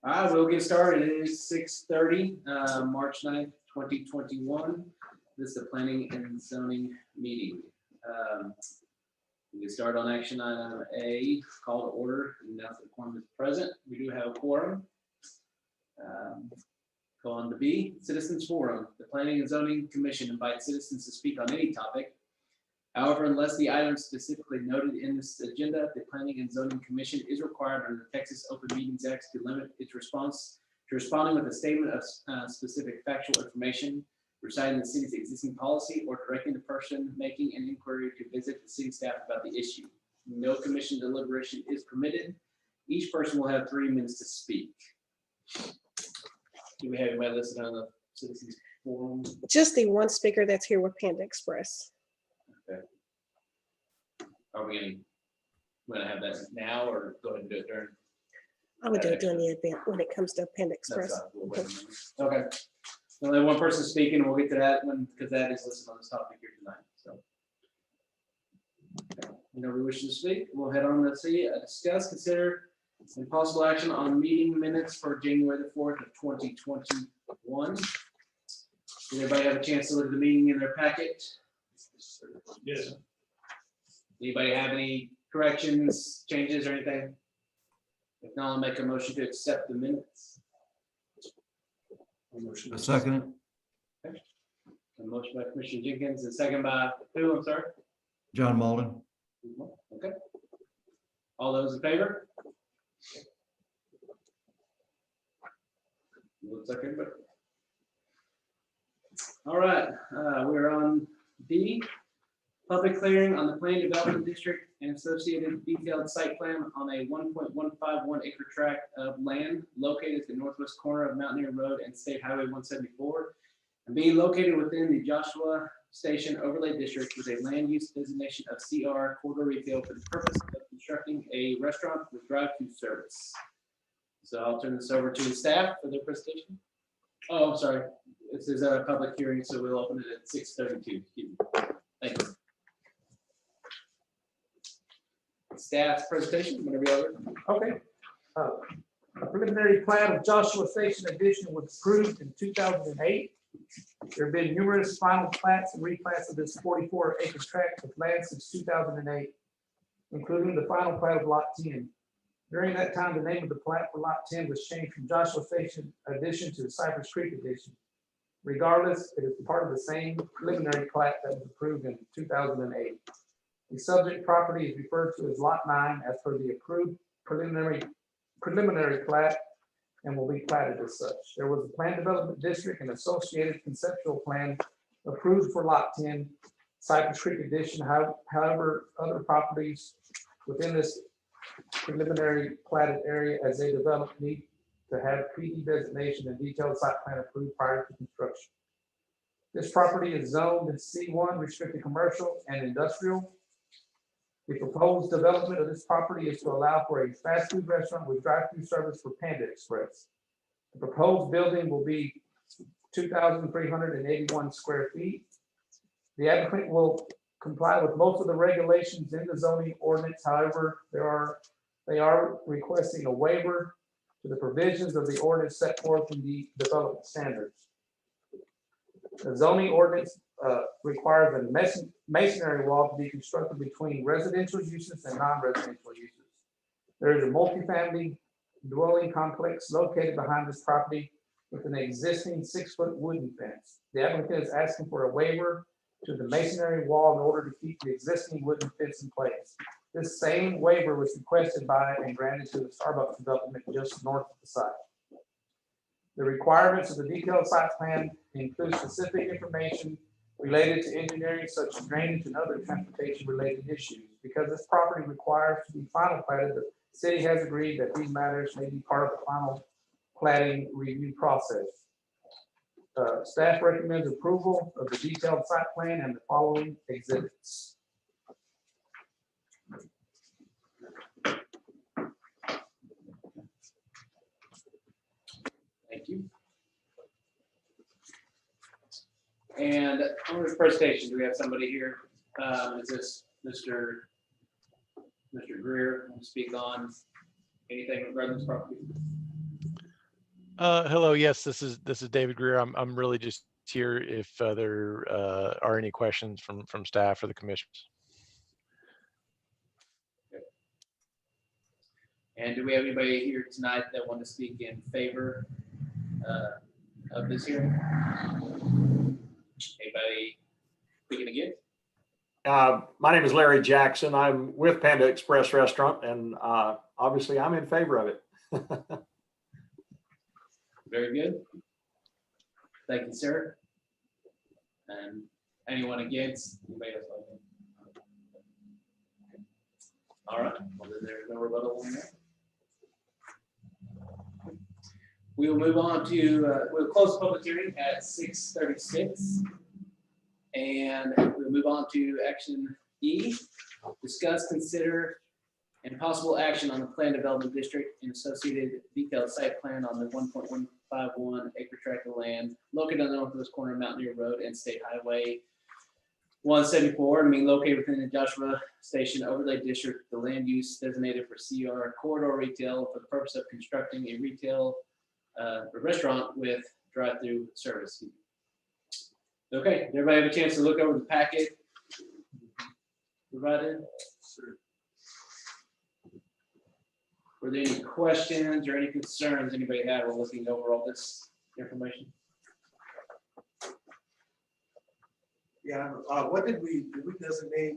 All right, we'll get started. It is 6:30, March 9th, 2021. This is the planning and zoning meeting. We get started on action item A, call to order. Now that the quorum is present, we do have a quorum. Go on to B, Citizens Forum. The Planning and Zoning Commission invites citizens to speak on any topic. However, unless the item specifically noted in this agenda, the Planning and Zoning Commission is required under the Texas Open Meetings Act to limit its response to responding with a statement of specific factual information, reciting the city's existing policy, or directing the person making an inquiry to visit the city staff about the issue. No commission deliberation is permitted. Each person will have 3 minutes to speak. Do we have anybody listed on the Citizens Forum? Just the one speaker that's here with Panda Express. Are we gonna have that now or go ahead and do it during? I would do it during the event when it comes to Panda That's Express. fine. We'll wait a minute. Okay. Only one person speaking, and we'll get to that one because that is listed on this topic here tonight. So, okay. Nobody wishes to speak. We'll head on to see, discuss, consider, and possible action on meeting minutes for January the 4th of 2021. Did everybody have a chance to look at the meeting in their packet? Yes. Anybody have any corrections, changes, or anything? If not, I'll make a motion to accept the minutes. A second. A motion by Commissioner Jenkins and second by who? I'm sorry. John Malden. Okay. All those in favor? Looks like everybody. All right, we're on D. Public clearing on the planned development district and associated detailed site plan on a 1.151 acre tract of land located at the northwest corner of Mountaineer Road and State Highway 174, and being located within the Joshua Station Overlay District with a land use designation of CR Corridor Retail for the purpose of constructing a restaurant with drive-through service. So I'll turn this over to the staff for their presentation. Oh, I'm sorry. This is a public hearing, so we'll open it at 6:32. Thank you. Staff's presentation, whenever you're ready. Okay. A preliminary plan of Joshua Station addition was approved in 2008. There have been numerous final plats and replats of this 44-acre tract of land since 2008, including the final plat of Lot 10. During that time, the name of the plat for Lot 10 was changed from Joshua Station addition to Cypress Creek addition. Regardless, it is part of the same preliminary plat that was approved in 2008. The subject property is referred to as Lot 9 as per the approved preliminary plat and will be platted as such. There was a planned development district and associated conceptual plan approved for Lot 10, Cypress Creek addition. However, other properties within this preliminary platted area as they develop need to have PD designation and detailed site plan approved prior to construction. This property is zoned in C1 restricted commercial and industrial. The proposed development of this property is to allow for a fast food restaurant with drive-through service for Panda Express. The proposed building will be 2,381 square feet. The applicant will comply with most of the regulations in the zoning ordinance. However, they are requesting a waiver to the provisions of the ordinance set forth in the development standards. The zoning ordinance requires a masonry wall to be constructed between residential uses and non-residential uses. There is a multifamily dwelling complex located behind this property with an existing 6-foot wooden fence. The applicant is asking for a waiver to the masonry wall in order to keep the existing wooden fence in place. This same waiver was requested by and granted to the Starbucks development just north of the site. The requirements of the detailed site plan include specific information related to engineering such as drainage and other transportation related issues. Because this property requires to be final platted, the city has agreed that these matters may be part of the final platting review process. Staff recommends approval of the detailed site plan and the following exhibits. Thank you. And on this presentation, do we have somebody here? Is this Mr. Greer want to speak on anything regarding this property? Hello, yes, this is David Greer. I'm really just here if there are any questions from staff or the commissioners. And do we have anybody here tonight that want to speak in favor of this hearing? Anybody speaking against? My name is Larry Jackson. I'm with Panda Express Restaurant, and obviously I'm in favor of it. Very good. Thank you, sir. And anyone against? Anybody else? All right, well, then there's no rebuttal on that. We will move on to, we'll close the public hearing at 6:36. And we'll move on to action E, discuss, consider, and possible action on the planned development district and associated detailed site plan on the 1.151 acre tract of land located on the northwest corner of Mountaineer Road and State Highway 174, and being located within the Joshua Station Overlay District, the land use designated for CR corridor retail for the purpose of constructing a retail a restaurant with drive-through service. Okay, did everybody have a chance to look over the packet provided? Were there any questions or any concerns anybody had while looking over all this information? Yeah, what did we designate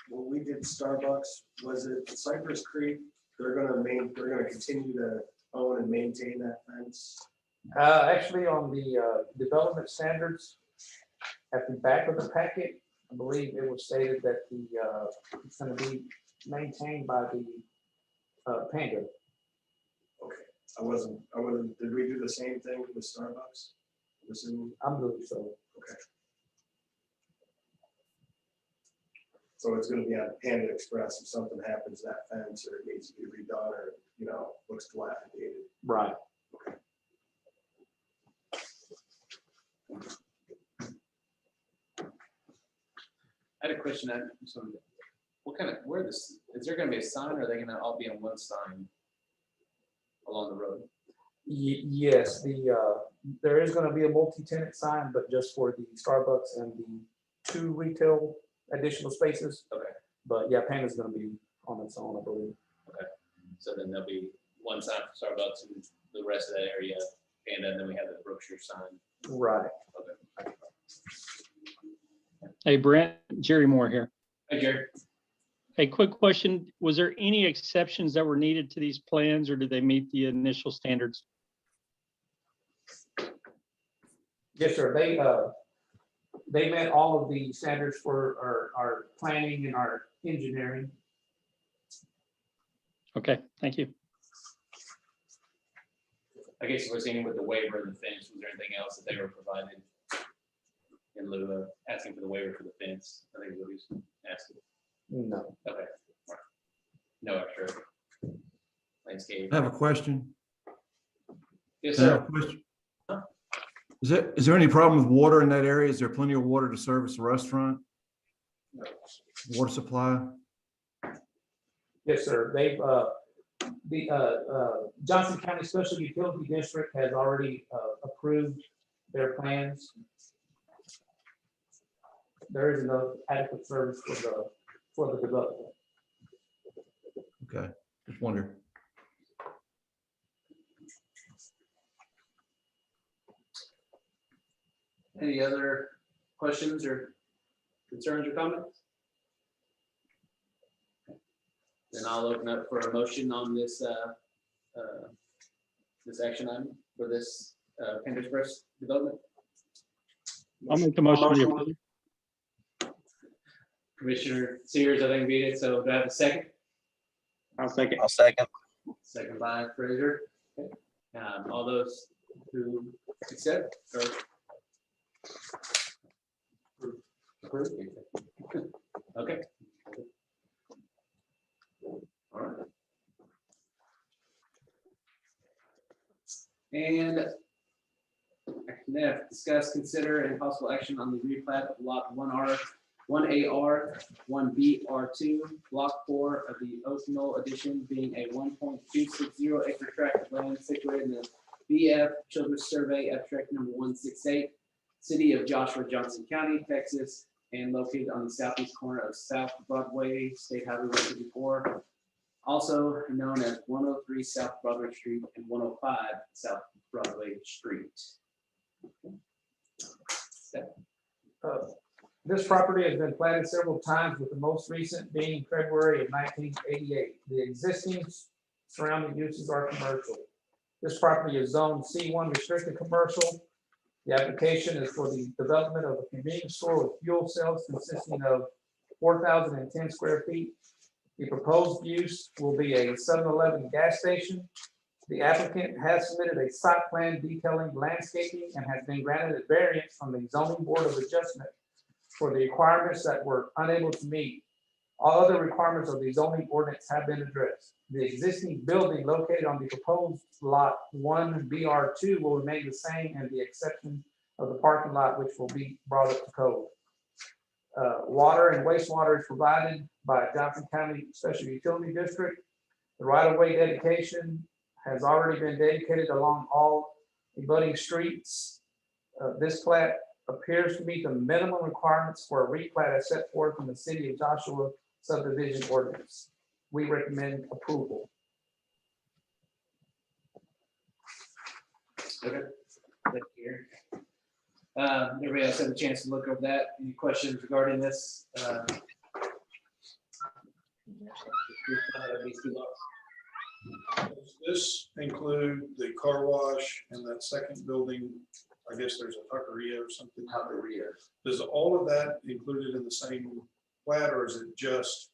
when we did Starbucks? Was it Cypress Creek? They're gonna continue to own and maintain that fence? Actually, on the development standards at the back of the packet, I believe it was stated that it's gonna be maintained by the Panda. Okay, I wasn't, did we do the same thing with Starbucks? I'm assuming. I'm doing so. Okay. So it's gonna be on Panda Express if something happens to that fence or it needs to be redone or, looks dilapidated. Right. I had a question. What kind of, is there gonna be a sign or are they gonna all be on one sign along the road? Yes, there is gonna be a multi-tenant sign, but just for the Starbucks and the 2 retail additional spaces. Okay. But yeah, Panda's gonna be on its own, I believe. So then there'll be one sign for Starbucks and the rest of that area, and then we have the Brookshire sign. Right. Okay. Hey, Brent, Jerry Moore here. Hey, Jerry. Hey, quick question. Was there any exceptions that were needed to these plans or did they meet the initial standards? Yes, sir. They met all of the standards for our planning and our engineering. Okay, thank you. I guess we're seeing with the waiver of the fence, was there anything else that they were provided in lieu of asking for the waiver for the fence? I think what he's asking. No. Okay. All right. No extra landscape. I have a question. Yes, I have sir. a question. Is there any problem with water in that area? Is there plenty of water to service the restaurant? Water supply? Yes, sir. They've, the Johnson County Special Utility District has already approved their plans. There is enough adequate service for the development. Okay, just wonder. Any other questions or concerns or comments? Then I'll open up for a motion on this this action item for this Panda Express development. I'll make the motion. Commissioner Sears, I think beat it, so do I have a second? I'll second. I'll second. Second by Fraser. Okay. All those who accept or approve? Okay. All right. And action F, discuss, consider, and possible action on the replat of lot 1R, 1AR, 1BR2, block 4 of the Oak Knoll addition being a 1.260 acre tract of land situated in the BF Children's Survey Abstract Number 168, City of Joshua, Johnson County, Texas, and located on the southeast corner of South Broadway, State Highway 154, also known as 103 South Broadway Street and 105 South Broadway Street. This property has been platted several times, with the most recent being February of 1988. The existing surrounding uses are commercial. This property is zoned C1 restricted commercial. The application is for the development of a convenience store with fuel cells consisting of 4,010 square feet. The proposed use will be a 7-Eleven gas station. The applicant has submitted a site plan detailing landscaping and has been granted a variance from the zoning board of adjustment for the requirements that were unable to meet. All other requirements of the zoning ordinance have been addressed. The existing building located on the proposed lot 1 BR2 will remain the same, and the exception of the parking lot, which will be brought up to code. Water and wastewater is provided by Johnson County Special Utility District. The right-of-way dedication has already been dedicated along all abutting streets. This plat appears to meet the minimum requirements for a replat as set forth in the City of Joshua subdivision ordinance. We recommend approval. Okay. Thank you, Eric. Everybody else had a chance to look over that. Any questions regarding this? These two lots? Does this include the car wash and that second building? I guess there's a taqueria or something. Is all of that included in the same plat, or is it just?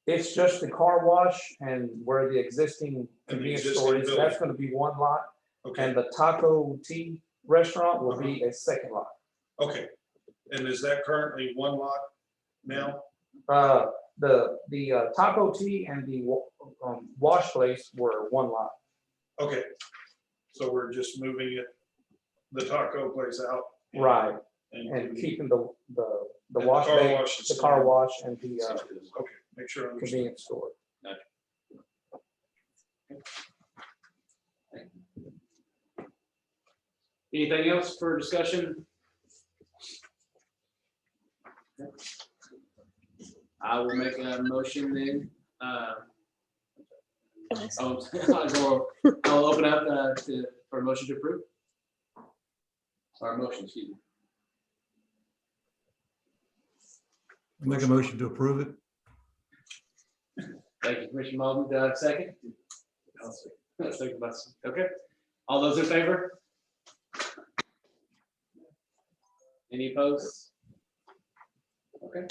It's just the car wash and where the existing And the convenience existing store is, building. that's gonna be one lot. Okay, And the taco tea restaurant will be a second lot. okay. And is that currently one lot now? The taco tea and the wash place were one lot. Okay. So we're just moving it, the taco place out. Right. And And keeping the And wash car bay, wash is the still- car wash and the Okay, make sure I understand. convenience store. Anything else for discussion? I will make a motion then. I'll open up for a motion to approve. Or a motion, excuse me. Make a motion to approve it. Thank you, Commissioner Malden. Do I have a second? Second by- Okay. All those in favor? Any opposed? Okay.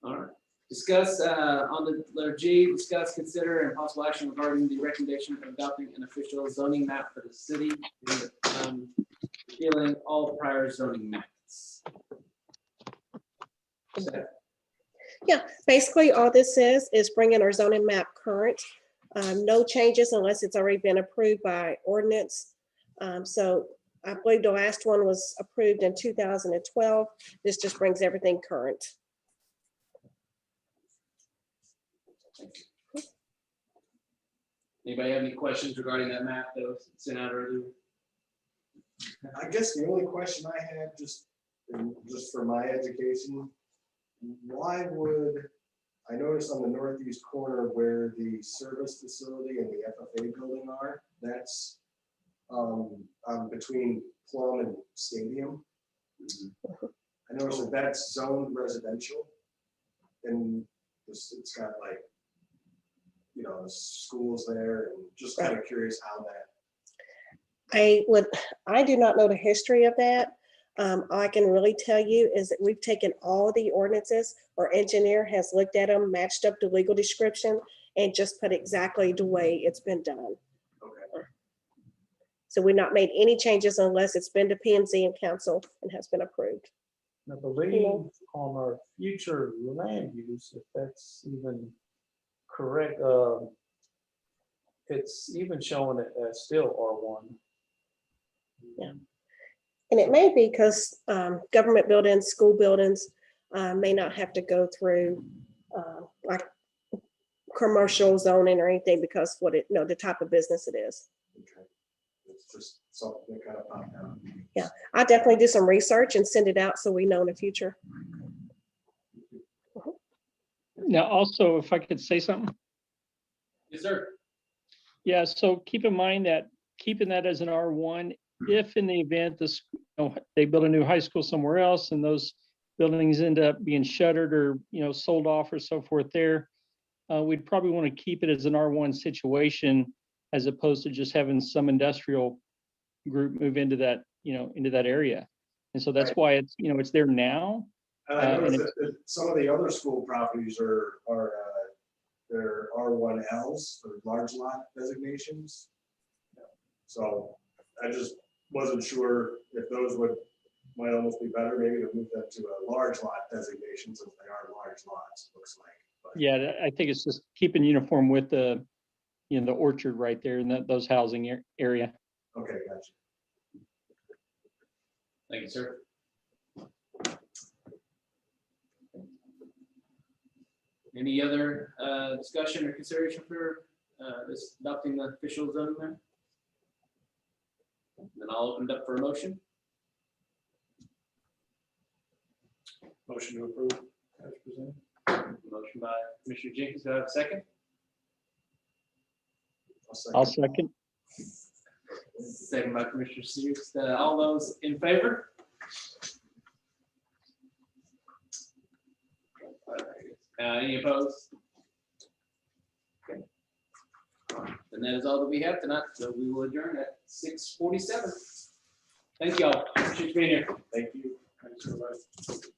All right. Discuss on the letter G, discuss, consider, and possible action regarding the recommendation of adopting an official zoning map for the city, repealing all prior zoning maps. Yeah, basically all this is bringing our zoning map current. No changes unless it's already been approved by ordinance. So I believe the last one was approved in 2012. This just brings everything current. Anybody have any questions regarding that map that was sent out earlier? I guess the only question I had, just for my education, why would, I noticed on the northeast corner where the service facility and the FFA building are, that's between Plum and Stadium. I noticed that that's zoned residential. And it's got like, you know, the schools there, and just kind of curious how that. I do not know the history of that. All I can really tell you is that we've taken all the ordinances, our engineer has looked at them, matched up the legal description, and just put exactly the way it's been done. Okay. So we've not made any changes unless it's been to P and Z and council and has been approved. I believe on our future land use, if that's even correct, it's even showing it as still R1. And it may be because government buildings, school buildings may not have to go through like commercial zoning or anything because what it, the type of business it is. Okay. It's just something that kind of popped out. Yeah, I definitely do some research and send it out so we know in the future. Now, also, if I could say something. Yes, sir. Yeah, so keep in mind that keeping that as an R1, if in the event this, they build a new high school somewhere else and those buildings end up being shuttered or, sold off or so forth there, we'd probably want to keep it as an R1 situation as opposed to just having some industrial group move into that, into that area. And so that's Right. why it's, it's there now. And I and noticed that some of the other school properties are they're R1Ls or large lot designations. So I just wasn't sure if those might almost be better, maybe to move them to a large lot designation since they are large lots, looks like. But Yeah, I think it's just keeping uniform with the, the orchard right there in those housing area. okay, gotcha. Thank you, sir. Any other discussion or consideration for this adopting the official zoning map? Then I'll open it up for a motion. Motion to approve as presented. Motion by Commissioner Jenkins. Do I have a second? I'll second. Second by Commissioner Sears. All those in favor? Any opposed? Okay. And that is all that we have tonight, so we will adjourn at 6:47. Thank y'all. Appreciate you being here. Thank you. Thanks, everybody.